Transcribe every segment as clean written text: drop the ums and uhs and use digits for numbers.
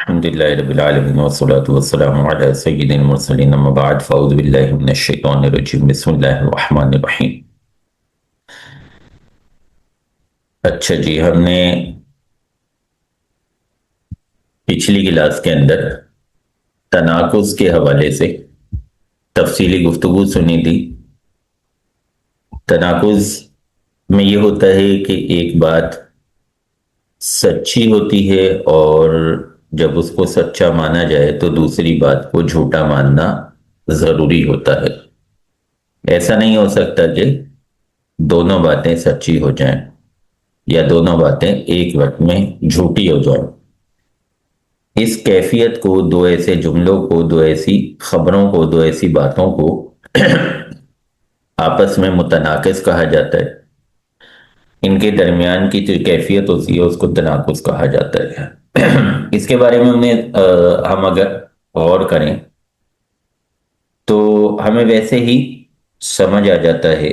الحمد لله رب العالمين والصلاة والسلام على سيد المرسلين اما بعد فاعوذ بالله من الشیطان الرجیم بسم اللہ الرحمن الرحیم۔ اچھا جی، ہم نے پچھلی کلاس کے اندر تناقض کے حوالے سے تفصیلی گفتگو سنی تھی۔ تناقض میں یہ ہوتا ہے کہ ایک بات سچی ہوتی ہے اور جب اس کو سچا مانا جائے تو دوسری بات کو جھوٹا ماننا ضروری ہوتا ہے۔ ایسا نہیں ہو سکتا کہ دونوں باتیں سچی ہو جائیں یا دونوں باتیں ایک وقت میں جھوٹی ہو جائیں۔ اس کیفیت کو، دو ایسے جملوں کو، دو ایسی خبروں کو، دو ایسی باتوں کو آپس میں متناقض کہا جاتا ہے۔ ان کے درمیان کی جو کیفیت ہوتی ہے اس کو تناقض کہا جاتا ہے۔ اس کے بارے میں ہم اگر غور کریں تو ہمیں ویسے ہی سمجھ آ جاتا ہے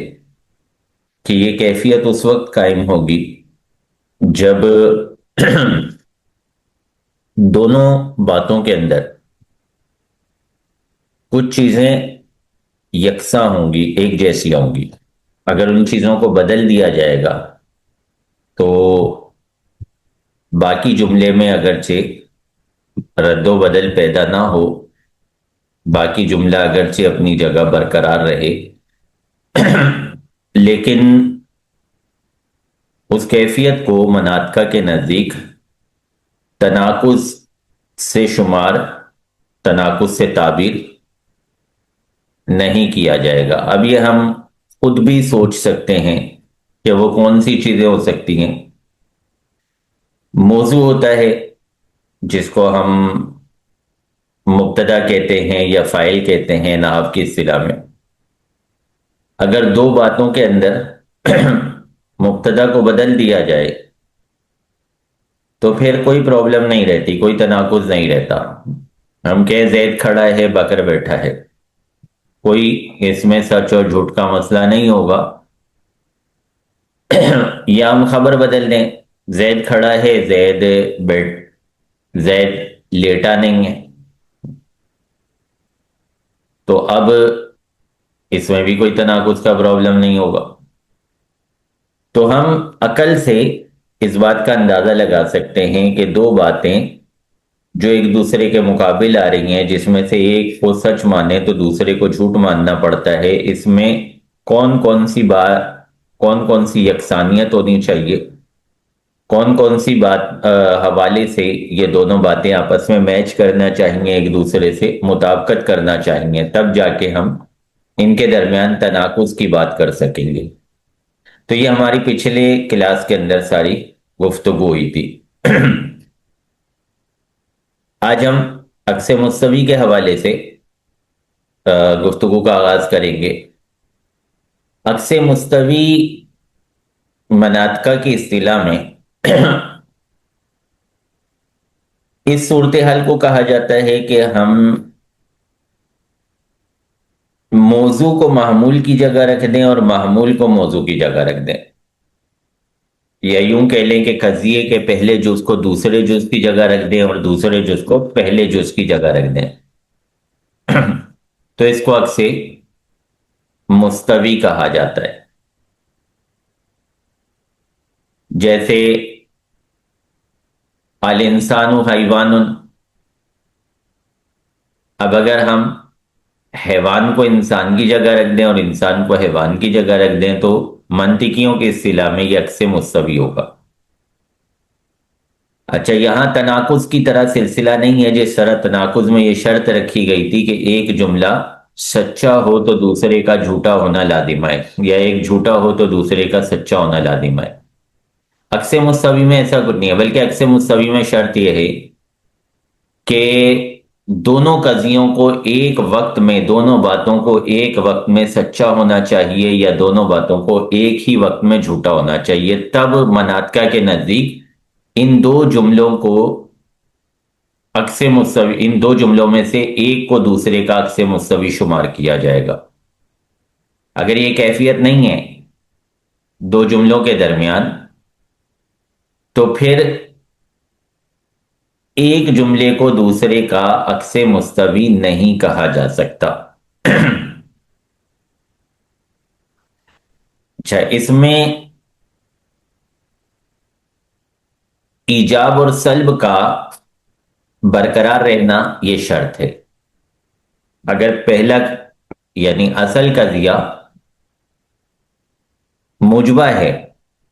کہ یہ کیفیت اس وقت قائم ہوگی جب دونوں باتوں کے اندر کچھ چیزیں یکساں ہوں گی، ایک جیسی ہوں گی۔ اگر ان چیزوں کو بدل دیا جائے گا تو باقی جملے میں اگرچہ رد و بدل پیدا نہ ہو، باقی جملہ اگرچہ اپنی جگہ برقرار رہے، لیکن اس کیفیت کو مناطق کے نزدیک تناقض سے شمار، تناقض سے تعبیر نہیں کیا جائے گا۔ اب یہ ہم خود بھی سوچ سکتے ہیں کہ وہ کون سی چیزیں ہو سکتی ہیں۔ موضوع ہوتا ہے جس کو ہم مبتدا کہتے ہیں یا فاعل کہتے ہیں نحو کی اصطلاح میں۔ اگر دو باتوں کے اندر مبتدا کو بدل دیا جائے تو پھر کوئی پرابلم نہیں رہتی، کوئی تناقض نہیں رہتا۔ ہم کہیں زید کھڑا ہے، بکر بیٹھا ہے، کوئی اس میں سچ اور جھوٹ کا مسئلہ نہیں ہوگا۔ یا ہم خبر بدل دیں، زید کھڑا ہے، زید لیٹا نہیں ہے، تو اب اس میں بھی کوئی تناقض کا پرابلم نہیں ہوگا۔ تو ہم عقل سے اس بات کا اندازہ لگا سکتے ہیں کہ دو باتیں جو ایک دوسرے کے مقابل آ رہی ہیں، جس میں سے ایک کو سچ مانے تو دوسرے کو جھوٹ ماننا پڑتا ہے، اس میں کون کون سی بات، کون کون سی یکسانیت ہونی چاہیے، کون کون سی بات حوالے سے یہ دونوں باتیں آپس میں میچ کرنا چاہیے، ایک دوسرے سے مطابقت کرنا چاہیے، تب جا کے ہم ان کے درمیان تناقض کی بات کر سکیں گے۔ تو یہ ہماری پچھلے کلاس کے اندر ساری گفتگو ہوئی تھی۔ آج ہم عکس مستوی کے حوالے سے گفتگو کا آغاز کریں گے۔ عکس مستوی مناطق کی اصطلاح میں اس صورتحال کو کہا جاتا ہے کہ ہم موضوع کو محمول کی جگہ رکھ دیں اور محمول کو موضوع کی جگہ رکھ دیں، یا یوں کہہ لیں کہ قضیے کے پہلے جز کو دوسرے جز کی جگہ رکھ دیں اور دوسرے جز کو پہلے جز کی جگہ رکھ دیں، تو اس کو عکس مستوی کہا جاتا ہے۔ جیسے الانسان حیوان، اب اگر ہم حیوان کو انسان کی جگہ رکھ دیں اور انسان کو حیوان کی جگہ رکھ دیں تو منطقیوں کی اصطلاح میں یہ عکس مستوی ہوگا۔ اچھا، یہاں تناقض کی طرح سلسلہ نہیں ہے جس طرح تناقض میں یہ شرط رکھی گئی تھی کہ ایک جملہ سچا ہو تو دوسرے کا جھوٹا ہونا لازم ہے، یا ایک جھوٹا ہو تو دوسرے کا سچا ہونا لازم ہے۔ عکس مستوی میں ایسا کچھ نہیں ہے، بلکہ عکس مستوی میں شرط یہ ہے کہ دونوں قضیوں کو ایک وقت میں، دونوں باتوں کو ایک وقت میں سچا ہونا چاہیے یا دونوں باتوں کو ایک ہی وقت میں جھوٹا ہونا چاہیے، تب مناطق کے نزدیک ان دو جملوں کو عکس مستوی، ان دو جملوں میں سے ایک کو دوسرے کا عکس مستوی شمار کیا جائے گا۔ اگر یہ کیفیت نہیں ہے دو جملوں کے درمیان تو پھر ایک جملے کو دوسرے کا عکس مستوی نہیں کہا جا سکتا۔ اچھا، اس میں ایجاب اور سلب کا برقرار رہنا یہ شرط ہے۔ اگر پہلا یعنی اصل قضیہ موجبہ ہے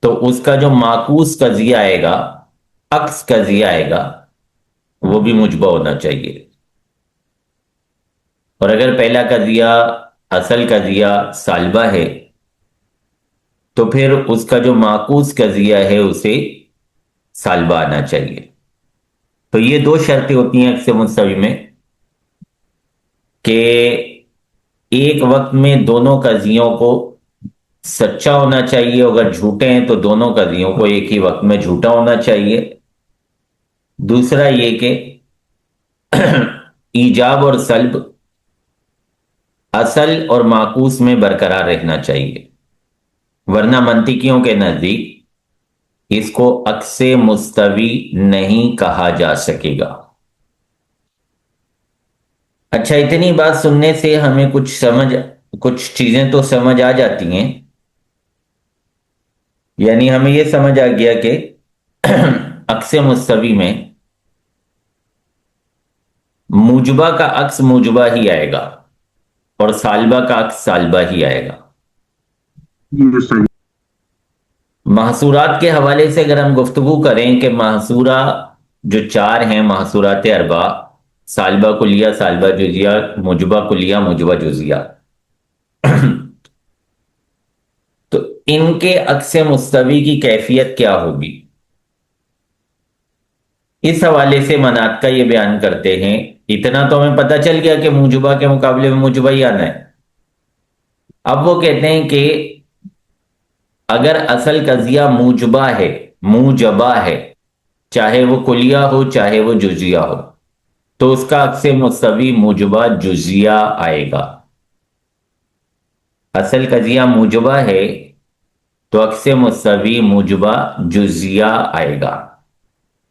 تو اس کا جو معکوس قضیہ آئے گا، عکس قضیہ آئے گا، وہ بھی موجبہ ہونا چاہیے۔ اور اگر پہلا قضیہ اصل قضیہ سالبہ ہے تو پھر اس کا جو معکوس قضیہ ہے اسے سالبہ آنا چاہیے۔ تو یہ دو شرطیں ہوتی ہیں عکس مستوی میں کہ ایک وقت میں دونوں قضیوں کو سچا ہونا چاہیے، اگر جھوٹے ہیں تو دونوں قضیوں کو ایک ہی وقت میں جھوٹا ہونا چاہیے۔ دوسرا یہ کہ ایجاب اور سلب اصل اور معکوس میں برقرار رہنا چاہیے، ورنہ منطقیوں کے نزدیک اس کو عکس مستوی نہیں کہا جا سکے گا۔ اچھا، اتنی بات سننے سے ہمیں کچھ چیزیں تو سمجھ آ جاتی ہیں، یعنی ہمیں یہ سمجھ آ گیا کہ عکس مستوی میں موجبہ کا عکس موجبہ ہی آئے گا اور سالبہ کا عکس سالبہ ہی آئے گا۔ محصورات کے حوالے سے اگر ہم گفتگو کریں کہ محصورہ جو چار ہیں، محصورات اربع، سالبہ کلیہ، سالبہ جزیہ، موجبہ کلیہ، موجبہ جزیہ، تو ان کے عکس مستوی کی کیفیت کیا ہوگی؟ اس حوالے سے مناط کا یہ بیان کرتے ہیں۔ اتنا تو ہمیں پتہ چل گیا کہ موجبہ کے مقابلے میں موجبہ ہی آنا ہے۔ اب وہ کہتے ہیں کہ اگر اصل قضیہ موجبہ ہے، موجبہ ہے، چاہے وہ کلیہ ہو چاہے وہ جزیہ ہو، تو اس کا عکس مستوی موجبہ جزیہ آئے گا۔ اصل قضیہ موجبہ ہے تو عکس مستوی موجبہ جزیہ آئے گا،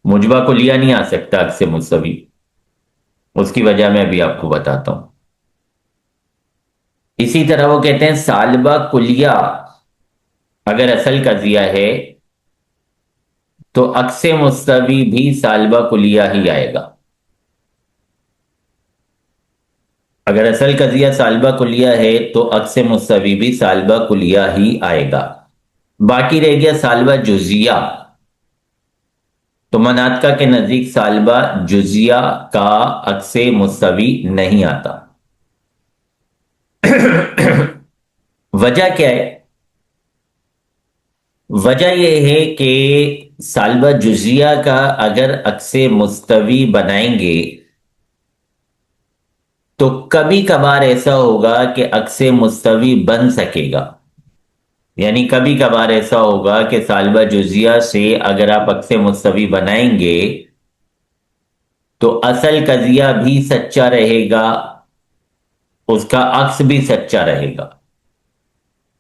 موجبہ کلیہ نہیں آ سکتا عکس مستوی۔ اس کی وجہ میں ابھی آپ کو بتاتا ہوں۔ اسی طرح وہ کہتے ہیں سالبہ کلیہ اگر اصل قضیہ ہے تو عکس مستوی بھی سالبہ کلیہ ہی آئے گا۔ اگر اصل قضیہ سالبہ کلیہ ہے تو عکس مستوی بھی سالبہ کلیہ ہی آئے گا۔ باقی رہ گیا سالبہ جزیہ، تو مناطق کے نزدیک سالبہ جزیہ کا عکس مستوی نہیں آتا۔ وجہ کیا ہے؟ وجہ یہ ہے کہ سالبہ جزیہ کا اگر عکس مستوی بنائیں گے تو کبھی کبھار ایسا ہوگا کہ عکس مستوی بن سکے گا، یعنی کبھی کبھار ایسا ہوگا کہ سالبہ جزیہ سے اگر آپ عکس مستوی بنائیں گے تو اصل قضیہ بھی سچا رہے گا، اس کا عکس بھی سچا رہے گا،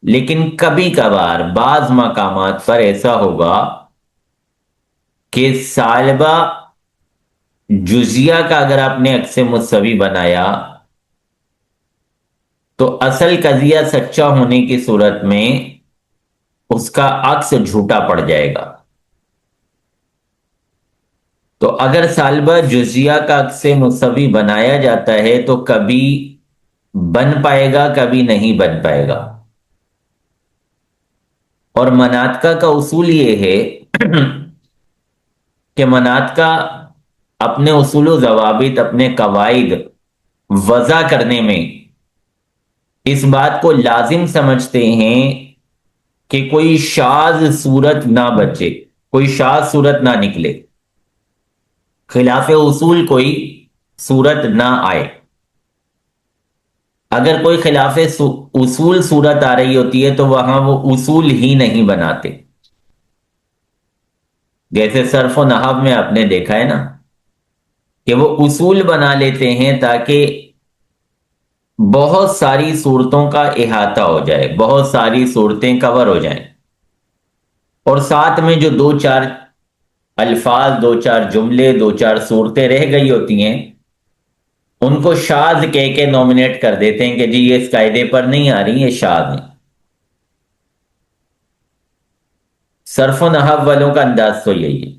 لیکن کبھی کبھار بعض مقامات پر ایسا ہوگا کہ سالبہ جزیہ کا اگر آپ نے عکس مستوی بنایا تو اصل قضیہ سچا ہونے کی صورت میں اس کا عکس جھوٹا پڑ جائے گا۔ تو اگر سالبہ جزیہ کا عکس مستوی بنایا جاتا ہے تو کبھی بن پائے گا، کبھی نہیں بن پائے گا۔ اور مناطق کا اصول یہ ہے کہ مناطق اپنے اصول و ضوابط، اپنے قواعد وضع کرنے میں اس بات کو لازم سمجھتے ہیں کہ کوئی شاذ صورت نہ بچے، کوئی شاذ صورت نہ نکلے، خلاف اصول کوئی صورت نہ آئے۔ اگر کوئی خلاف اصول صورت آ رہی ہوتی ہے تو وہاں وہ اصول ہی نہیں بناتے۔ جیسے صرف و نحو میں آپ نے دیکھا ہے نا کہ وہ اصول بنا لیتے ہیں تاکہ بہت ساری صورتوں کا احاطہ ہو جائے، بہت ساری صورتیں کور ہو جائیں، اور ساتھ میں جو دو چار الفاظ، دو چار جملے، دو چار صورتیں رہ گئی ہوتی ہیں، ان کو شاذ کہہ کے نومینیٹ کر دیتے ہیں کہ جی یہ اس قاعدے پر نہیں آ رہی، یہ شاذ ہیں۔ صرف و نحو والوں کا انداز تو یہی ہے،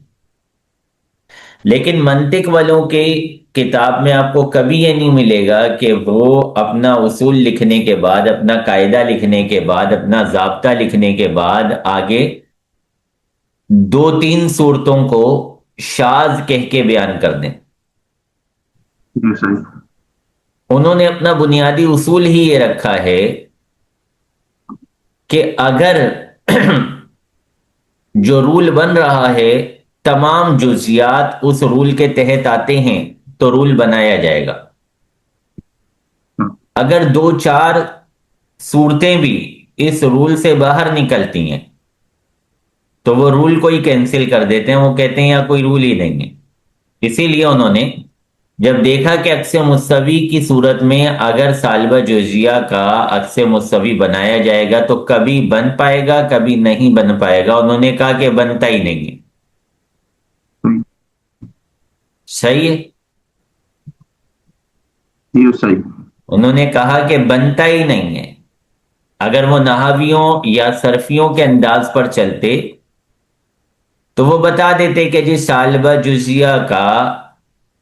لیکن منطق والوں کی کتاب میں آپ کو کبھی یہ نہیں ملے گا کہ وہ اپنا اصول لکھنے کے بعد، اپنا قاعدہ لکھنے کے بعد، اپنا ضابطہ لکھنے کے بعد آگے دو تین صورتوں کو شاذ کہہ کے بیان کر دیں۔ جی صحیح۔ انہوں نے اپنا بنیادی اصول ہی یہ رکھا ہے کہ اگر جو رول بن رہا ہے تمام جزیات اس رول کے تحت آتے ہیں تو رول بنایا جائے گا، اگر دو چار صورتیں بھی اس رول سے باہر نکلتی ہیں تو وہ رول کو ہی کینسل کر دیتے ہیں، وہ کہتے ہیں یا کوئی رول ہی نہیں ہے۔ اسی لیے انہوں نے جب دیکھا کہ عکس مستوی کی صورت میں اگر سالبہ جزیہ کا عکس مستوی بنایا جائے گا تو کبھی بن پائے گا، کبھی نہیں بن پائے گا، انہوں نے کہا کہ بنتا ہی نہیں ہے۔ صحیح ہے، جی صحیح۔ انہوں نے کہا کہ بنتا ہی نہیں ہے۔ اگر وہ نحویوں یا صرفیوں کے انداز پر چلتے تو وہ بتا دیتے کہ جی سالبہ جزیہ کا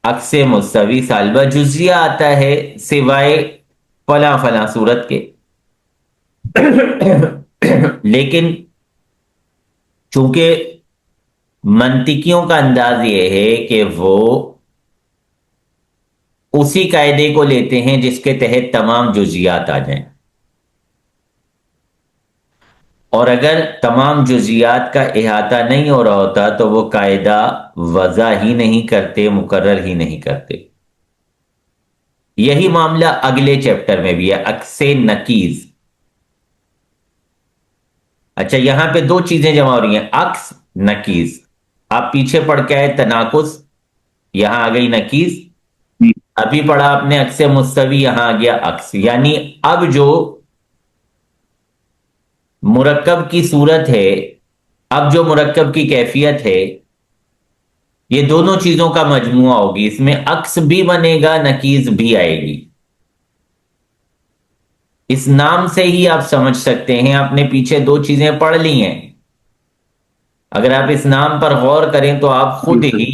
عکس مستوی سالبہ جزیہ آتا ہے سوائے فلاں فلاں صورت کے، لیکن چونکہ منطقیوں کا انداز یہ ہے کہ وہ اسی قاعدے کو لیتے ہیں جس کے تحت تمام جزیات آ جائیں، اور اگر تمام جزیات کا احاطہ نہیں ہو رہا ہوتا تو وہ قاعدہ وضع ہی نہیں کرتے، مقرر ہی نہیں کرتے۔ یہی معاملہ اگلے چیپٹر میں بھی ہے، عکس نکیز۔ اچھا، یہاں پہ دو چیزیں جمع ہو رہی ہیں، عکس، نکیز۔ آپ پیچھے پڑھ کے آئے تناقض، یہاں آ گئی نکیز۔ ابھی پڑھا آپ نے عکس مستوی، یہاں آ گیا عکس۔ یعنی اب جو مرکب کی صورت ہے، اب جو مرکب کی کیفیت ہے، یہ دونوں چیزوں کا مجموعہ ہوگی، اس میں عکس بھی بنے گا، نکیز بھی آئے گی۔ اس نام سے ہی آپ سمجھ سکتے ہیں، آپ نے پیچھے دو چیزیں پڑھ لی ہیں، اگر آپ اس نام پر غور کریں تو آپ خود ہی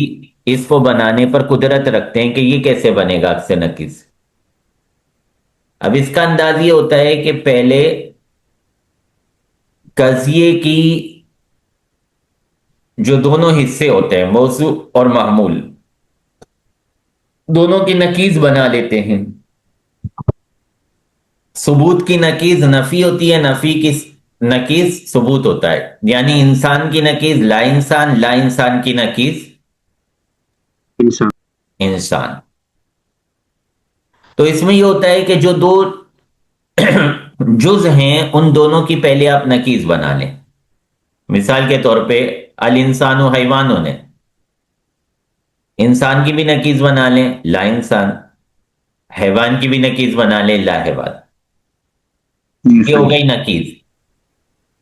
اس کو بنانے پر قدرت رکھتے ہیں کہ یہ کیسے بنے گا عکس نکیز۔ اب اس کا انداز یہ ہوتا ہے کہ پہلے قضیے کی جو دونوں حصے ہوتے ہیں، موضوع اور محمول، دونوں کی نکیز بنا لیتے ہیں۔ ثبوت کی نکیز نفی ہوتی ہے، نفی کی نکیز ثبوت ہوتا ہے، یعنی انسان کی نکیز لا انسان، لا انسان کی نکیز انسان۔ انسان۔ تو اس میں یہ ہوتا ہے کہ جو دو جز ہیں ان دونوں کی پہلے آپ نکیز بنا لیں۔ مثال کے طور پہ الانسان و حیوانوں نے، انسان کی بھی نکیز بنا لیں لا انسان، حیوان کی بھی نکیز بنا لیں لا حیوان، یہ ہو گئی نکیز،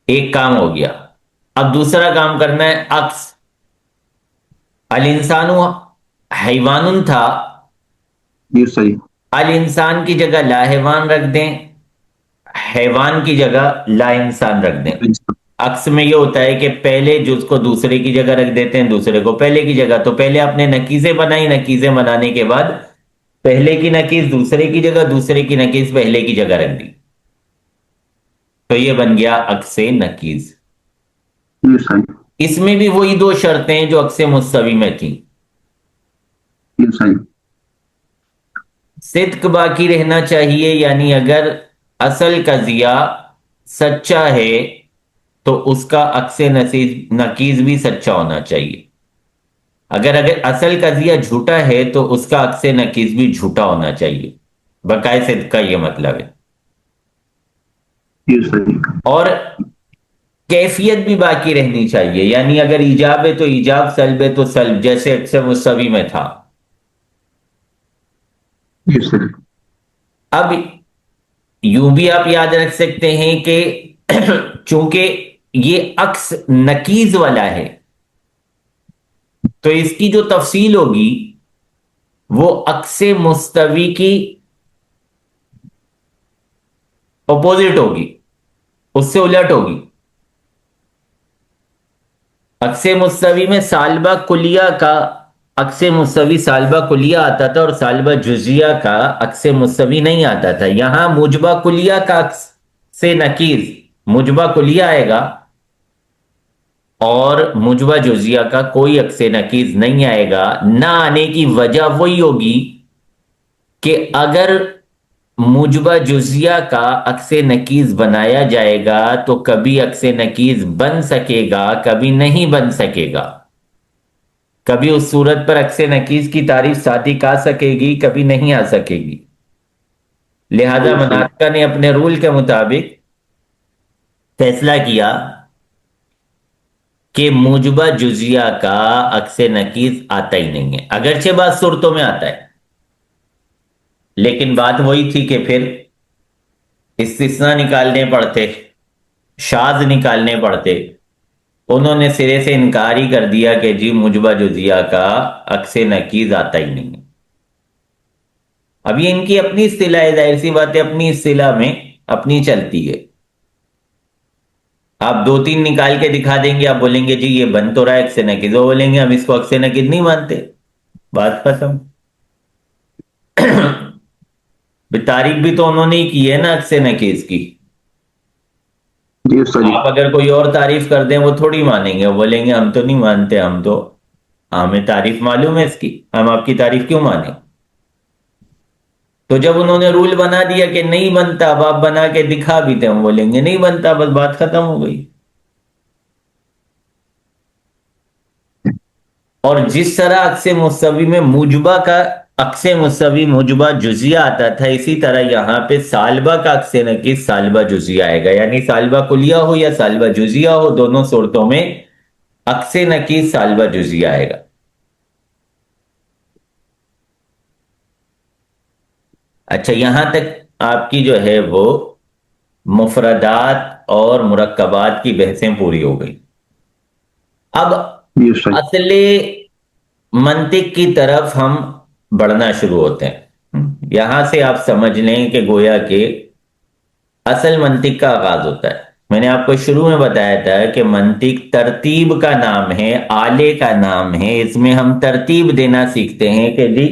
ایک کام ہو گیا۔ اب دوسرا کام کرنا ہے عکس۔ الانسان حیوان تھا، جی صحیح۔ الانسان کی جگہ لا حیوان رکھ دیں، حیوان کی جگہ لا انسان رکھ دیں۔ عکس میں یہ ہوتا ہے کہ پہلے جز کو دوسرے کی جگہ رکھ دیتے ہیں، دوسرے کو پہلے کی جگہ۔ تو پہلے آپ نے نکیزیں بنائی، نکیزیں بنانے کے بعد پہلے کی نکیز دوسرے کی جگہ، دوسرے کی نکیز پہلے کی جگہ رکھ دی، تو یہ بن گیا عکس نکیز۔ جی صحیح۔ اس میں بھی وہی دو شرطیں جو عکس مستوی میں تھیں، جی صحیح۔ صدق باقی رہنا چاہیے، یعنی اگر اصل قضیہ سچا ہے تو اس کا عکس نکیز بھی سچا ہونا چاہیے، اگر اصل قضیہ جھوٹا ہے تو اس کا عکس نکیز بھی جھوٹا ہونا چاہیے، بقائے صدق کا یہ مطلب ہے۔ جی صحیح۔ اور کیفیت بھی باقی رہنی چاہیے، یعنی اگر ایجاب ہے تو ایجاب، سلب ہے تو سلب، جیسے عکس مستوی میں تھا۔ جی صحیح۔ اب یوں بھی آپ یاد رکھ سکتے ہیں کہ چونکہ یہ عکس نکیز والا ہے تو اس کی جو تفصیل ہوگی وہ عکس مستوی کی اپوزٹ ہوگی، اس سے الٹ ہوگی۔ عکس مستوی میں سالبہ کلیہ کا عکس مستوی سالبہ کلیہ آتا تھا اور سالبہ جزیہ کا عکس مستوی نہیں آتا تھا۔ یہاں موجبہ کلیہ کا عکس سے نکیز موجبہ کلیہ آئے گا اور موجبہ جزیہ کا کوئی عکس نکیز نہیں آئے گا۔ نہ آنے کی وجہ وہی ہوگی کہ اگر موجبہ جزیہ کا عکس نکیز بنایا جائے گا تو کبھی عکس نکیز بن سکے گا، کبھی نہیں بن سکے گا۔ کبھی اس صورت پر عکس نکیز کی تعریف صادق آ سکے گی، کبھی نہیں آ سکے گی۔ لہذا مناطق نے اپنے رول کے مطابق فیصلہ کیا کہ موجبہ جزیہ کا عکس نکیز آتا ہی نہیں ہے، اگرچہ بعض صورتوں میں آتا ہے، لیکن بات وہی تھی کہ پھر استثناء نکالنے پڑتے، شاذ نکالنے پڑتے۔ انہوں نے سرے سے انکار ہی کر دیا کہ جی موجبہ جزیہ کا عکس نکیز آتا ہی نہیں ہے۔ اب یہ ان کی اپنی اصطلاح ہے، ظاہر سی بات ہے اپنی اصطلاح میں اپنی چلتی ہے۔ آپ دو تین نکال کے دکھا دیں گے، آپ بولیں گے جی یہ بن تو رہا ہے عکس نکیز، وہ بولیں گے ہم اس کو عکس نکیز نہیں مانتے، بات ختم۔ تعریف بھی تو انہوں نے ہی کی ہے نا عکس نکیز کی۔ جی استاد جی، آپ اگر کوئی اور تعریف کر دیں وہ تھوڑی مانیں گے، وہ بولیں گے ہم تو نہیں مانتے، ہمیں تعریف معلوم ہے اس کی، ہم آپ کی تعریف کیوں مانیں؟ تو جب انہوں نے رول بنا دیا کہ نہیں بنتا، اب آپ بنا کے دکھا بھی تھے، ہم بولیں گے نہیں بنتا، بس بات ختم ہو گئی۔ اور جس طرح عکس مستوی میں موجبہ کا عکس مستوی موجبہ جزیہ آتا تھا، اسی طرح یہاں پہ سالبہ کا عکس نکیز سالبہ جزیہ آئے گا، یعنی سالبہ کلیہ ہو یا سالبہ جزیہ ہو، دونوں صورتوں میں عکس نکیز سالبہ جزیہ آئے گا۔ اچھا، یہاں تک آپ کی جو ہے وہ مفردات اور مرکبات کی بحثیں پوری ہو گئی۔ اب جی استاد جی، اصل منطق کی طرف ہم بڑھنا شروع ہوتے ہیں۔ یہاں سے آپ سمجھ لیں کہ گویا کہ اصل منطق کا آغاز ہوتا ہے۔ میں نے آپ کو شروع میں بتایا تھا کہ منطق ترتیب کا نام ہے، آلے کا نام ہے، اس میں ہم ترتیب دینا سیکھتے ہیں کہ جی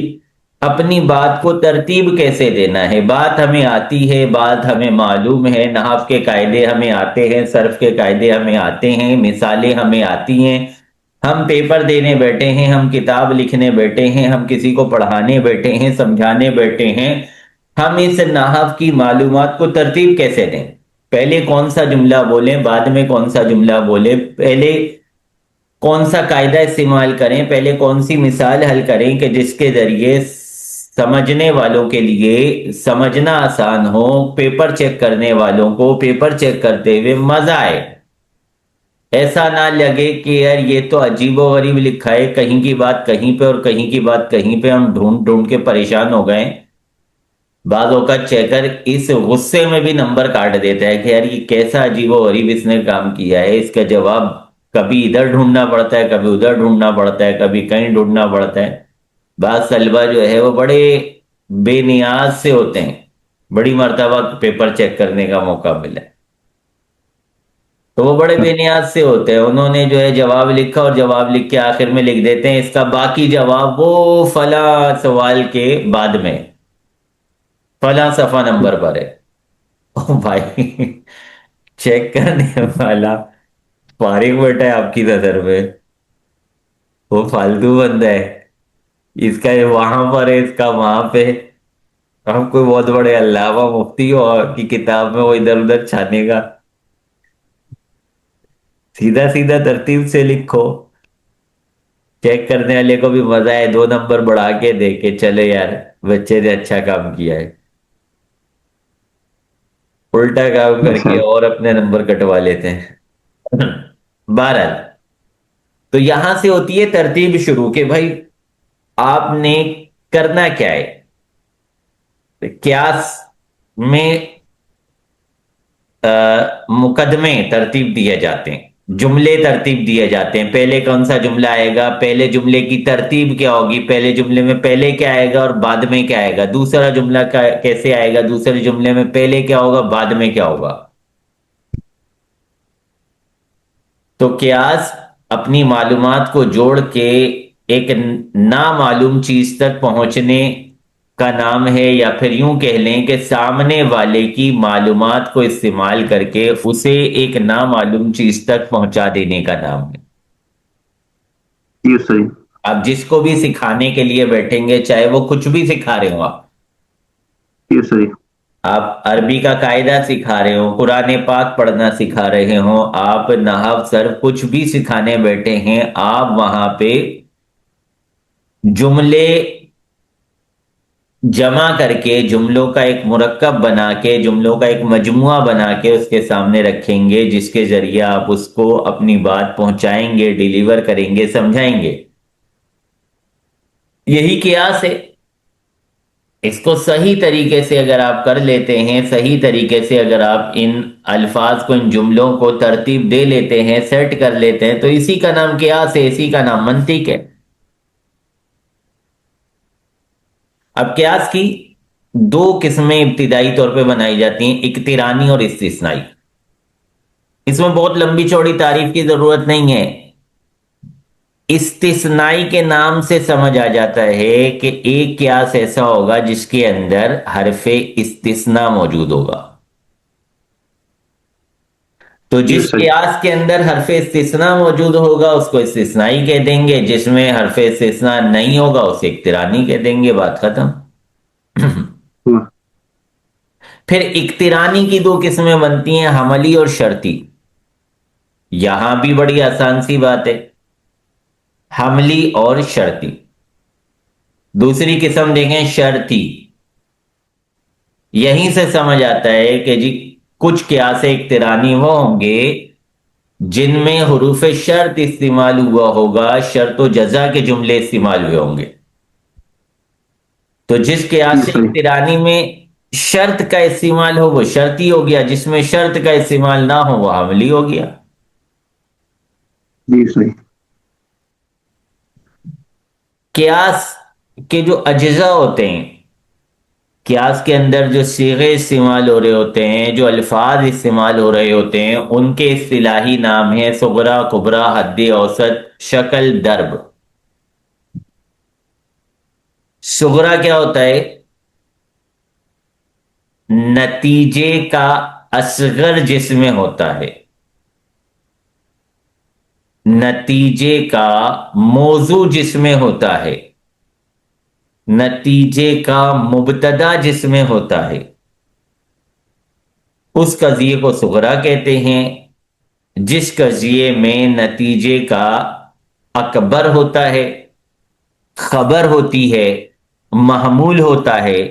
اپنی بات کو ترتیب کیسے دینا ہے۔ بات ہمیں آتی ہے، بات ہمیں معلوم ہے، نحو کے قاعدے ہمیں آتے ہیں، صرف کے قاعدے ہمیں آتے ہیں، مثالیں ہمیں آتی ہیں، ہم پیپر دینے بیٹھے ہیں، ہم کتاب لکھنے بیٹھے ہیں، ہم کسی کو پڑھانے بیٹھے ہیں، سمجھانے بیٹھے ہیں، ہم اس نحو کی معلومات کو ترتیب کیسے دیں؟ پہلے کون سا جملہ بولیں، بعد میں کون سا جملہ بولیں، پہلے کون سا قاعدہ استعمال کریں، پہلے کون سی مثال حل کریں کہ جس کے ذریعے سمجھنے والوں کے لیے سمجھنا آسان ہو، پیپر چیک کرنے والوں کو پیپر چیک کرتے ہوئے مزہ آئے، ایسا نہ لگے کہ یار یہ تو عجیب و غریب لکھا ہے، کہیں کی بات کہیں پہ اور کہیں کی بات کہیں پہ، ہم ڈھونڈ ڈھونڈ کے پریشان ہو گئے۔ بعض اوقات چیکر اس غصے میں بھی نمبر کاٹ دیتا ہے کہ یار یہ کیسا عجیب و غریب اس نے کام کیا ہے، اس کا جواب کبھی ادھر ڈھونڈنا پڑتا ہے، کبھی ادھر ڈھونڈنا پڑتا ہے، کبھی کہیں ڈھونڈنا پڑتا ہے۔ بعض طلبہ جو ہے وہ بڑے بے نیاز سے ہوتے ہیں، بڑی مرتبہ پیپر چیک کرنے کا موقع ملا ہے تو وہ بڑے بے نیاز سے ہوتے ہیں، انہوں نے جو ہے جواب لکھا اور جواب لکھ کے آخر میں لکھ دیتے ہیں اس کا باقی جواب وہ فلاں سوال کے بعد میں فلاں صفحہ نمبر پر ہے۔ او بھائی، چیک کرنے والا فارغ بیٹھا ہے آپ کی نظر میں، وہ فالتو بندہ ہے، اس کا یہ وہاں پر ہے، اس کا وہاں پہ، ہم کوئی بہت بڑے علامہ مفتی ہو کی کتاب میں وہ ادھر ادھر چھانے کا، سیدھا سیدھا ترتیب سے لکھو۔ چیک کرنے والے کو بھی مزہ ہے، دو نمبر بڑھا کے دے کے چلے یار بچے نے اچھا کام کیا ہے، الٹا کام کر کے اور اپنے نمبر کٹوا لیتے ہیں۔ بہرحال تو یہاں سے ہوتی ہے ترتیب شروع کہ بھائی آپ نے کرنا کیا ہے۔ قیاس میں مقدمے ترتیب دیے جاتے ہیں، جملے ترتیب دیے جاتے ہیں. پہلے کون سا جملہ آئے گا, پہلے جملے کی ترتیب کیا ہوگی, پہلے جملے میں پہلے کیا آئے گا اور بعد میں کیا آئے گا, دوسرا جملہ کیسے آئے گا, دوسرے جملے میں پہلے کیا ہوگا بعد میں کیا ہوگا. تو قیاس اپنی معلومات کو جوڑ کے ایک نامعلوم چیز تک پہنچنے کا نام ہے, یا پھر یوں کہہ لیں کہ سامنے والے کی معلومات کو استعمال کر کے اسے ایک نامعلوم چیز تک پہنچا دینے کا نام ہے. جی استاد جی. آپ جس کو بھی سکھانے کے لیے بیٹھیں گے, چاہے وہ کچھ بھی سکھا رہے ہوں, جی استاد جی. آپ عربی کا قاعدہ سکھا رہے ہوں, قرآن پاک پڑھنا سکھا رہے ہوں, آپ نحو صرف کچھ بھی سکھانے بیٹھے ہیں, آپ وہاں پہ جملے جمع کر کے, جملوں کا ایک مرکب بنا کے, جملوں کا ایک مجموعہ بنا کے اس کے سامنے رکھیں گے, جس کے ذریعے آپ اس کو اپنی بات پہنچائیں گے, ڈیلیور کریں گے, سمجھائیں گے. یہی قیاس ہے. اس کو صحیح طریقے سے اگر آپ کر لیتے ہیں, صحیح طریقے سے اگر آپ ان الفاظ کو, ان جملوں کو ترتیب دے لیتے ہیں, سیٹ کر لیتے ہیں, تو اسی کا نام قیاس ہے, اسی کا نام منطق ہے. اب قیاس کی دو قسمیں ابتدائی طور پہ بنائی جاتی ہیں, اقترانی اور استثنائی. اس میں بہت لمبی چوڑی تعریف کی ضرورت نہیں ہے. استثنائی کے نام سے سمجھ آ جاتا ہے کہ ایک قیاس ایسا ہوگا جس کے اندر حرف استثناء موجود ہوگا. تو جی جس استاد جی. قیاس کے اندر حرف استثناء موجود ہوگا اس کو استثنائی کہہ دیں گے, جس میں حرف استثناء نہیں ہوگا اسے اقترانی کہہ دیں گے, بات ختم. ہاں. پھر اقترانی کی دو قسمیں بنتی ہیں, حملی اور شرطی. یہاں بھی بڑی آسان سی بات ہے, حملی اور شرطی. دوسری قسم دیکھیں شرطی. یہیں سے سمجھ آتا ہے کہ جی کچھ قیاس اقترانی وہ ہوں گے جن میں حروف شرط استعمال ہوا ہوگا, شرط و جزا کے جملے استعمال ہوئے ہوں گے. تو جس جی قیاس استاد جی. اقترانی میں شرط کا استعمال ہو وہ شرطی ہو گیا, جس میں شرط کا استعمال نہ ہو وہ حملی ہو گیا. جی استاد جی. قیاس کے جو اجزاء ہوتے ہیں, قیاس کے اندر جو صیغے استعمال ہو رہے ہوتے ہیں, جو الفاظ استعمال ہو رہے ہوتے ہیں, ان کے اصطلاحی نام ہیں صغرا, کبریٰ, حد اوسط, شکل, ضرب. صغرا کیا ہوتا ہے؟ نتیجے کا اصغر جس میں ہوتا ہے, نتیجے کا موضوع جس میں ہوتا ہے, نتیجے کا مبتدا جس میں ہوتا ہے, اس قضیے کو صغرا کہتے ہیں. جس قضیے میں نتیجے کا اکبر ہوتا ہے, خبر ہوتی ہے, محمول ہوتا ہے,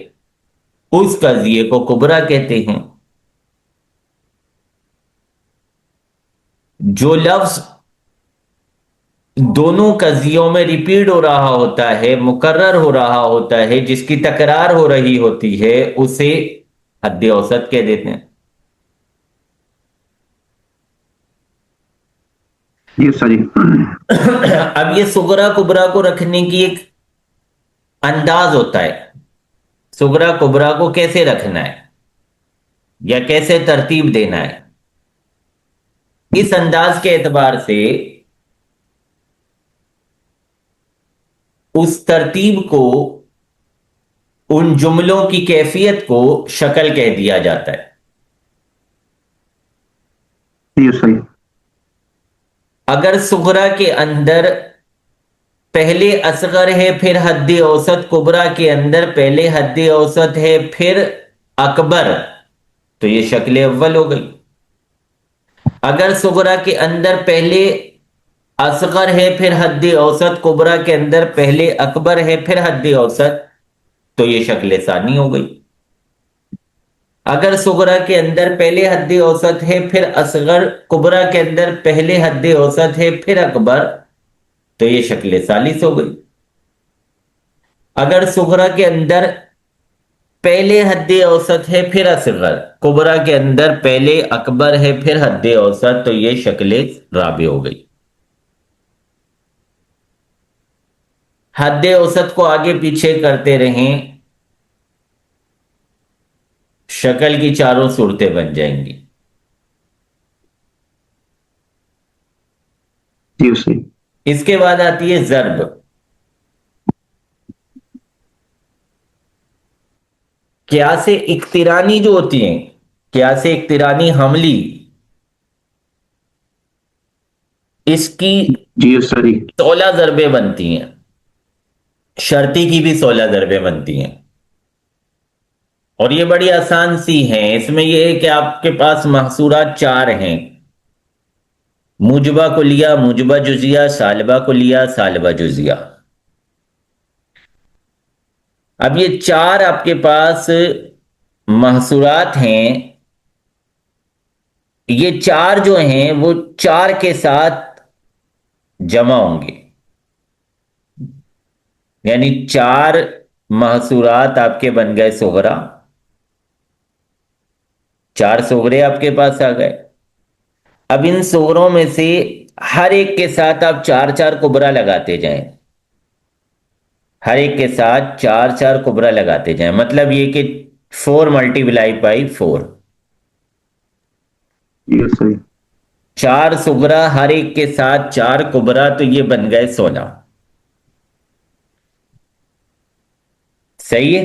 اس قضیے کو کبریٰ کہتے ہیں. جو لفظ دونوں قضیوں میں ریپیٹ ہو رہا ہوتا ہے, مکرر ہو رہا ہوتا ہے, جس کی تکرار ہو رہی ہوتی ہے, اسے حد اوسط کہہ دیتے ہیں. جی استاد جی. اب یہ صغرا کبریٰ کو رکھنے کی ایک انداز ہوتا ہے. صغرا کبریٰ کو کیسے رکھنا ہے یا کیسے ترتیب دینا ہے, اس انداز کے اعتبار سے اس ترتیب کو, ان جملوں کی کیفیت کو شکل کہہ دیا جاتا ہے. جی استاد جی. اگر صغرا کے اندر پہلے اصغر ہے پھر حد اوسط, کبریٰ کے اندر پہلے حد اوسط ہے پھر اکبر, تو یہ شکل اول ہو گئی. اگر صغرا کے اندر پہلے اصغر ہے پھر حد اوسط, کبریٰ کے اندر پہلے اکبر ہے پھر حد اوسط, تو یہ شکل ثانی ہو گئی. اگر صغرا کے اندر پہلے حد اوسط ہے پھر اصغر, کبریٰ کے اندر پہلے حد اوسط ہے پھر اکبر, تو یہ شکل ثالث ہو گئی. اگر صغرا کے اندر پہلے حد اوسط ہے پھر اصغر، کبرا کے اندر پہلے اکبر ہے پھر حد اوسط، تو یہ شکل رابع ہو گئی۔ حد اوسط کو آگے پیچھے کرتے رہیں، شکل کی چاروں صورتیں بن جائیں گی۔ جی استاد جی۔ اس کے بعد آتی ہے ضرب۔ قیاس اقترانی جو ہوتی ہیں، قیاس اقترانی حملی، اس کی جی استاد جی۔ 16 ضربیں بنتی ہیں، شرطی کی بھی 16 ضربیں بنتی ہیں، اور یہ بڑی آسان سی ہیں۔ اس میں یہ ہے کہ آپ کے پاس محصورات 4 ہیں، موجبہ کلیہ، موجبہ جزیہ، سالبہ کلیہ، سالبہ جزیہ۔ اب یہ 4 آپ کے پاس محصورات ہیں، یہ 4 جو ہیں وہ 4 کے ساتھ جمع ہوں گے، یعنی 4 محصورات آپ کے بن گئے صغرا، 4 صغرے آپ کے پاس آ گئے۔ اب ان صغروں میں سے ہر ایک کے ساتھ آپ 4 4 کبرا لگاتے جائیں، ہر ایک کے ساتھ 4 4 کبرا لگاتے جائیں، مطلب یہ کہ 4 ملٹیپلائی بائی 4، جی استاد جی۔ 4 صغرا ہر ایک کے ساتھ 4 کبرا، تو یہ بن گئے 16۔ صحیح ہے؟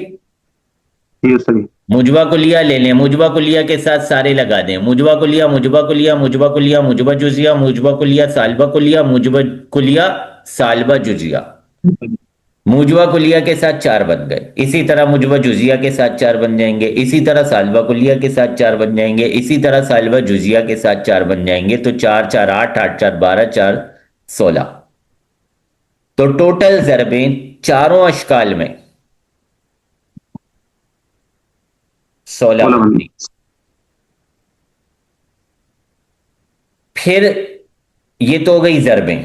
جی استاد جی۔ موجبہ کلیہ لے لیں، موجبہ کلیہ کے ساتھ سارے لگا دیں، موجبہ کلیہ، موجبہ کلیہ، موجبہ کلیہ، موجبہ جزیہ، موجبہ کلیہ، سالبہ کلیہ، موجبہ کلیہ، سالبہ جزیہ۔ موجبہ کلیہ کے ساتھ 4 بن گئے، اسی طرح موجبہ جزیہ کے ساتھ 4 بن جائیں گے، اسی طرح سالبہ کلیہ کے ساتھ 4 بن جائیں گے، اسی طرح سالبہ جزیہ کے ساتھ 4 بن جائیں گے، تو 4 4 8، 8 4 12، 4 16۔ تو ٹوٹل ضربیں چاروں اشکال میں 16 16 بنتی۔ پھر یہ تو ہو گئی ضربیں،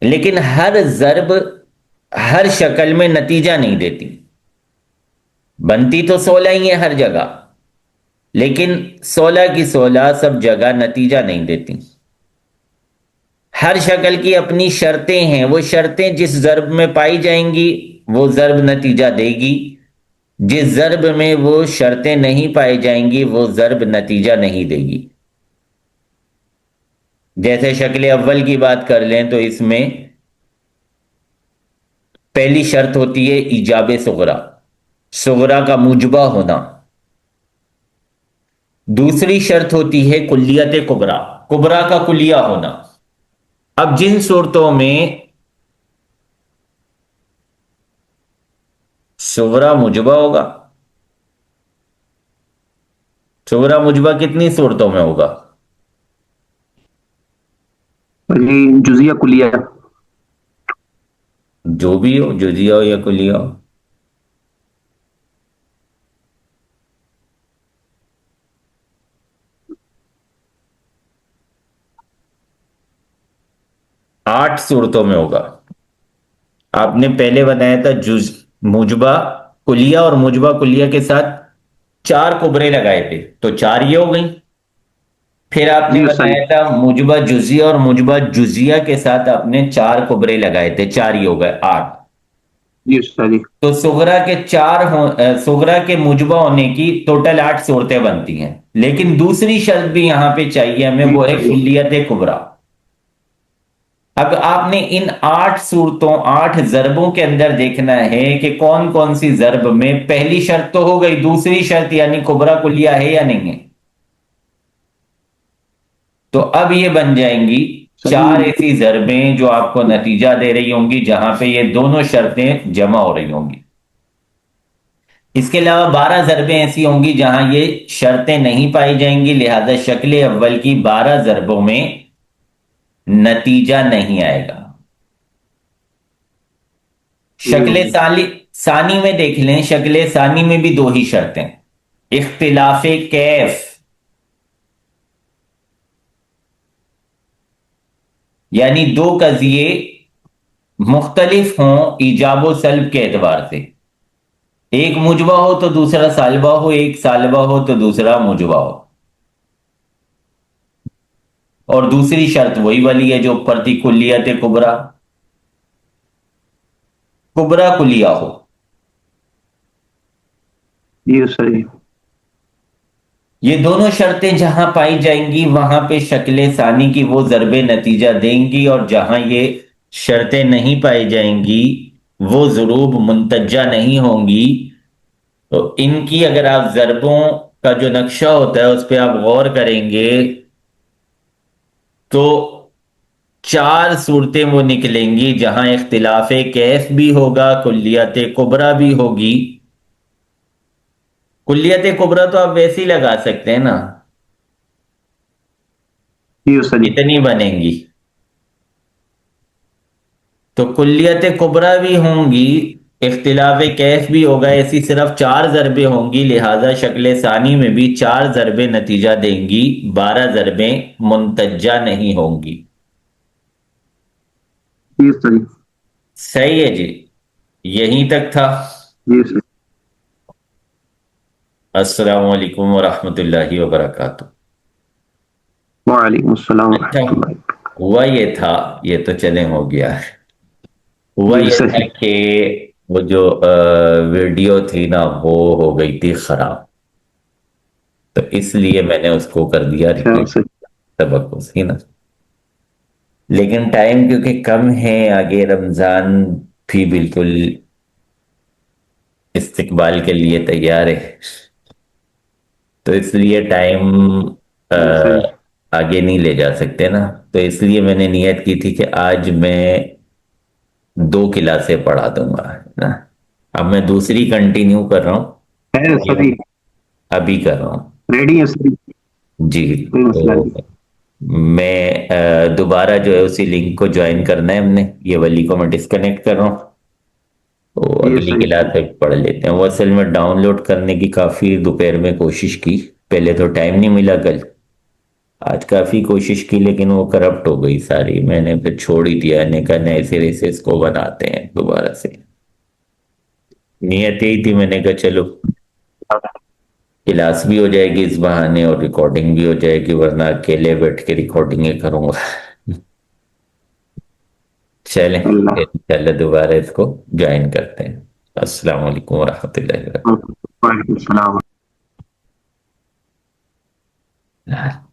لیکن ہر ضرب ہر شکل میں نتیجہ نہیں دیتی، بنتی تو 16 ہی ہے ہر جگہ، لیکن 16 کی 16 سب جگہ نتیجہ نہیں دیتی۔ ہر شکل کی اپنی شرطیں ہیں، وہ شرطیں جس ضرب میں پائی جائیں گی وہ ضرب نتیجہ دے گی، جس ضرب میں وہ شرطیں نہیں پائی جائیں گی وہ ضرب نتیجہ نہیں دے گی۔ جیسے شکل اول کی بات کر لیں تو اس میں پہلی شرط ہوتی ہے ایجاب صغرا، صغرا کا موجبہ ہونا۔ دوسری شرط ہوتی ہے کلیت کبرا، کبرا کا کلیہ ہونا۔ اب جن صورتوں میں صغرا موجبہ ہوگا، صغرا موجبہ کتنی صورتوں میں ہوگا؟ جی جزیہ کلیہ۔ جو بھی ہو، جزیہ ہو یا کلیہ ہو۔ آٹھ صورتوں میں ہوگا۔ آپ نے پہلے بتایا تھا موجبہ کلیہ اور موجبہ کلیہ کے ساتھ 4 کبرے لگائے تھے، تو 4 یہ ہو گئیں۔ پھر آپ نے جی استاد بتایا تھا موجبہ جزیہ اور موجبہ جزیہ کے ساتھ آپ نے 4 کبرے لگائے تھے، 4 یہ ہو گئے 8۔ جی استاد جی۔ تو صغرا کے صغرا کے موجبہ ہونے کی ٹوٹل 8 صورتیں بنتی ہیں، لیکن دوسری شرط بھی یہاں پہ چاہیے ہمیں، وہ ہے کلیت کبرا۔ اب آپ نے ان 8 صورتوں 8 ضربوں کے اندر دیکھنا ہے کہ کون کون سی ضرب میں پہلی شرط تو ہو گئی، دوسری شرط یعنی کبرا کلیہ ہے یا نہیں ہے۔ تو اب یہ بن جائیں گی 4 ایسی ضربیں جو آپ کو نتیجہ دے رہی ہوں گی، جہاں پہ یہ دونوں شرطیں جمع ہو رہی ہوں گی۔ اس کے علاوہ 12 ضربیں ایسی ہوں گی جہاں یہ شرطیں نہیں پائی جائیں گی، لہذا شکل اول کی 12 ضربوں میں نتیجہ نہیں آئے گا۔ شکل ثانی میں دیکھ لیں، شکل ثانی میں بھی 2 ہی شرطیں، اختلاف کیف، یعنی 2 قضیے مختلف ہوں ایجاب و سلب کے اعتبار سے۔ ایک مجبا ہو تو دوسرا سالبہ ہو، ایک سالبہ ہو تو دوسرا مجبا ہو، اور دوسری شرط وہی والی ہے جو اوپر تھی، کلیت کبرا، کبرا کلیہ ہو۔ جی استاد جی۔ یہ دونوں شرطیں جہاں پائی جائیں گی وہاں پہ شکل ثانی کی وہ ضرب نتیجہ دیں گی، اور جہاں یہ شرطیں نہیں پائی جائیں گی وہ ضروب منتجہ نہیں ہوں گی۔ تو ان کی اگر آپ ضربوں کا جو نقشہ ہوتا ہے اس پہ آپ غور کریں گے تو چار صورتیں وہ نکلیں گی جہاں اختلاف کیف بھی ہوگا، کلیت کبرا بھی ہوگی۔ کلیت کبرا تو آپ ویسے ہی لگا سکتے ہیں نا، جی استاد جی۔ کتنی بنیں گی؟ تو کلیت کبرا بھی ہوں گی، اختلاف کیف بھی ہوگا، ایسی صرف چار ضربیں ہوں گی، لہذا شکل ثانی میں بھی چار ضربیں نتیجہ دیں گی، 12 ضربیں منتجہ نہیں ہوں گی۔ جی استاد جی۔ صحیح ہے جی، یہیں تک تھا۔ جی استاد۔ السلام علیکم ورحمۃ اللہ وبرکاتہ۔ وعلیکم السلام اچھا، ورحمۃ اللہ۔ ہوا یہ تھا، یہ تو چلیں ہو گیا، ہوا جی یہ استاد تھا جی۔ کہ وہ جو ویڈیو تھی نا وہ ہو گئی تھی خراب، تو اس لیے میں نے اس کو کر دیا اچھا ریپیٹ، استاد سبق اس کی نا، لیکن ٹائم کیونکہ کم ہے، آگے رمضان بھی بالکل استقبال کے لیے تیار ہے، تو اس لیے ٹائم جی استاد جی۔ آگے نہیں لے جا سکتے نا، تو اس لیے میں نے نیت کی تھی کہ آج میں 2 کلاسیں پڑھا دوں گا نا۔ اب میں دوسری کنٹینیو کر رہا ہے ہوں، استاد جی۔ ابھی کر رہا ہوں ریڈی ہے استاد جی۔ جی۔ کوئی تو مسئلہ نہیں۔ میں دوبارہ جو ہے اسی لنک کو جوائن کرنا ہے ہم نے، یہ والی کو میں ڈسکنیکٹ کر رہا ہوں، تو جی اگلی استاد جی۔ کلاس میں پڑھ لیتے ہیں۔ وہ اصل میں ڈاؤن لوڈ کرنے کی کافی دوپہر میں کوشش کی، پہلے تو ٹائم نہیں ملا، کل آج کافی کوشش کی لیکن وہ کرپٹ ہو گئی ساری، میں نے پھر چھوڑ ہی دیا، نے کہا نئے سرے سے اس کو بناتے ہیں دوبارہ سے۔ نیت یہی تھی، میں نے کہا چلو کلاس بھی ہو جائے گی اس بہانے اور ریکارڈنگ بھی ہو جائے گی، ورنہ اکیلے بیٹھ کے ریکارڈنگیں کروں گا۔ چلیں اللہ انشاءاللہ دوبارہ اس کو جوائن کرتے ہیں۔ السلام علیکم ورحمۃ اللہ وعلیکم السلام۔ وبرکاتہ۔